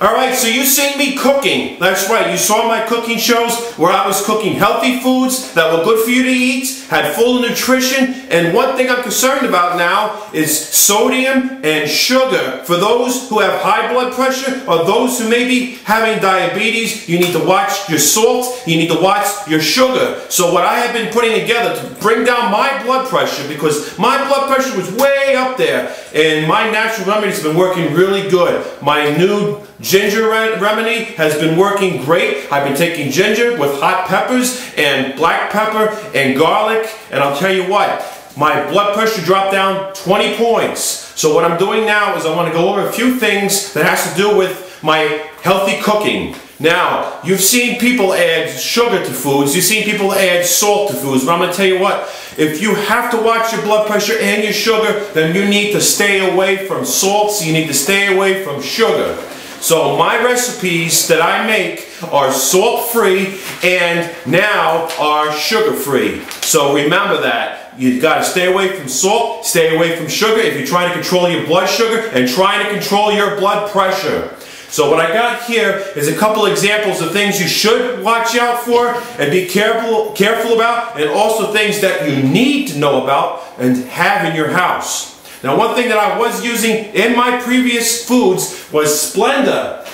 Alright, so you seen me cooking. That's right, you saw my cooking shows where I was cooking healthy foods that were good for you to eat, had full nutrition, and one thing I'm concerned about now is sodium and sugar. For those who have high blood pressure or those who may be having diabetes, you need to watch your salt, you need to watch your sugar. So what I have been putting together to bring down my blood pressure, because my blood pressure was way up there, and my natural remedies have been working really good. My new ginger remedy has been working great. I've been taking ginger with hot peppers and black pepper and garlic, and I'll tell you what, my blood pressure dropped down 20 points. So what I'm doing now is I want to go over a few things that has to do with my healthy cooking. Now, you've seen people add sugar to foods, you've seen people add salt to foods, but I'm going to tell you what, if you have to watch your blood pressure and your sugar, then you need to stay away from salts, you need to stay away from sugar. So my recipes that I make are salt-free and now are sugar-free. So remember that. You've got to stay away from salt, stay away from sugar if you're trying to control your blood sugar and trying to control your blood pressure. So what I got here is a couple examples of things you should watch out for and be careful about, and also things that you need to know about and have in your house. Now, one thing that I was using in my previous foods was Splenda.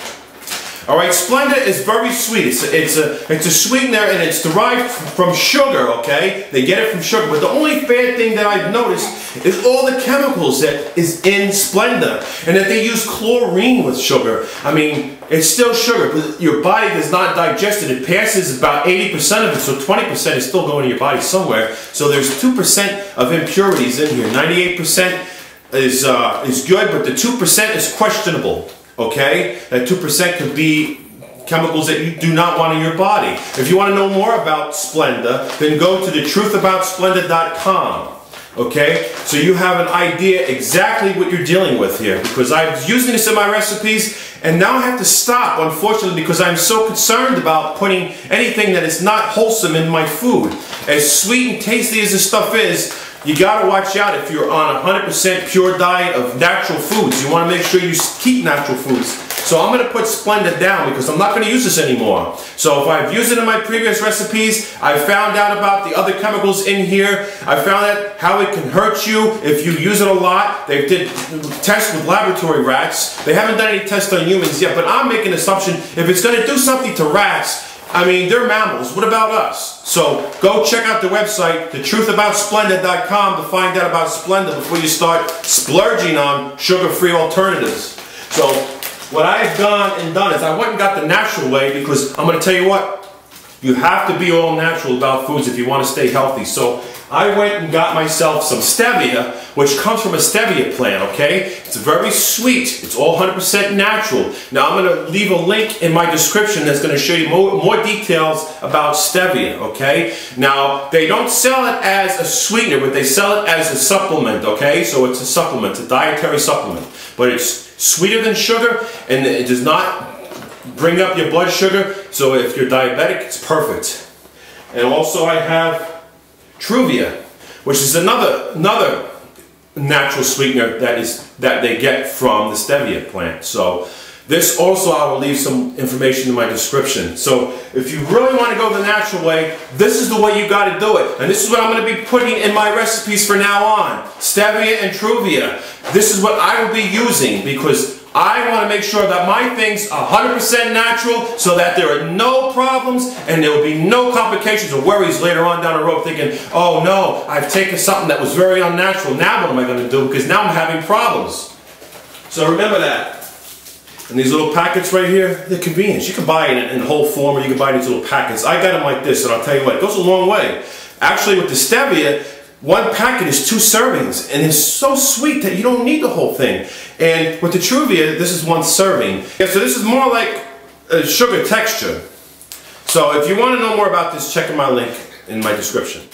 Alright, Splenda is very sweet. It's a sweetener and it's derived from sugar, okay? They get it from sugar. But the only bad thing that I've noticed is all the chemicals that is in Splenda. And that they use chlorine with sugar. I mean, it's still sugar, but your body does not digest it. It passes about 80% of it, so 20% is still going to your body somewhere. So there's 2% of impurities in here. 98% is good, but the 2% is questionable. Okay? That 2% could be chemicals that you do not want in your body. If you want to know more about Splenda, then go to thetruthaboutsplenda.com. Okay? So you have an idea exactly what you're dealing with here. Because I was using this in my recipes, and now I have to stop, unfortunately, because I'm so concerned about putting anything that is not wholesome in my food. As sweet and tasty as this stuff is, you got to watch out if you're on a 100% pure diet of natural foods. You want to make sure you keep natural foods. So I'm going to put Splenda down because I'm not going to use this anymore. So if I've used it in my previous recipes, I found out about the other chemicals in here. I found out how it can hurt you if you use it a lot. They did tests with laboratory rats. They haven't done any tests on humans yet, but I'm making an assumption if it's going to do something to rats, I mean, they're mammals. What about us? So go check out the website, thetruthaboutsplenda.com, to find out about Splenda before you start splurging on sugar-free alternatives. So what I've done is I went and got the natural way, because I'm going to tell you what, you have to be all natural about foods if you want to stay healthy. So I went and got myself some stevia, which comes from a stevia plant, okay? It's very sweet. It's all 100% natural. Now I'm going to leave a link in my description that's going to show you more details about stevia, okay? Now, they don't sell it as a sweetener, but they sell it as a supplement, okay? So it's a supplement, a dietary supplement. But it's sweeter than sugar, and it does not bring up your blood sugar, so if you're diabetic, it's perfect. And also I have Truvia, which is another natural sweetener that they get from the stevia plant. So this also, I will leave some information in my description. So if you really want to go the natural way, this is the way you got to do it. And this is what I'm going to be putting in my recipes from now on. Stevia and Truvia. This is what I will be using, because I want to make sure that my things are 100% natural, so that there are no problems and there will be no complications or worries later on down the road thinking, oh no, I've taken something that was very unnatural. Now what am I going to do? Because now I'm having problems. So remember that. And these little packets right here, they're convenient. You can buy it in whole form, or you can buy these little packets. I got them like this, and I'll tell you what, it goes a long way. Actually, with the stevia, one packet is 2 servings, and it's so sweet that you don't need the whole thing. And with the Truvia, this is 1 serving. Yeah, so this is more like a sugar texture. So if you want to know more about this, check my link in my description.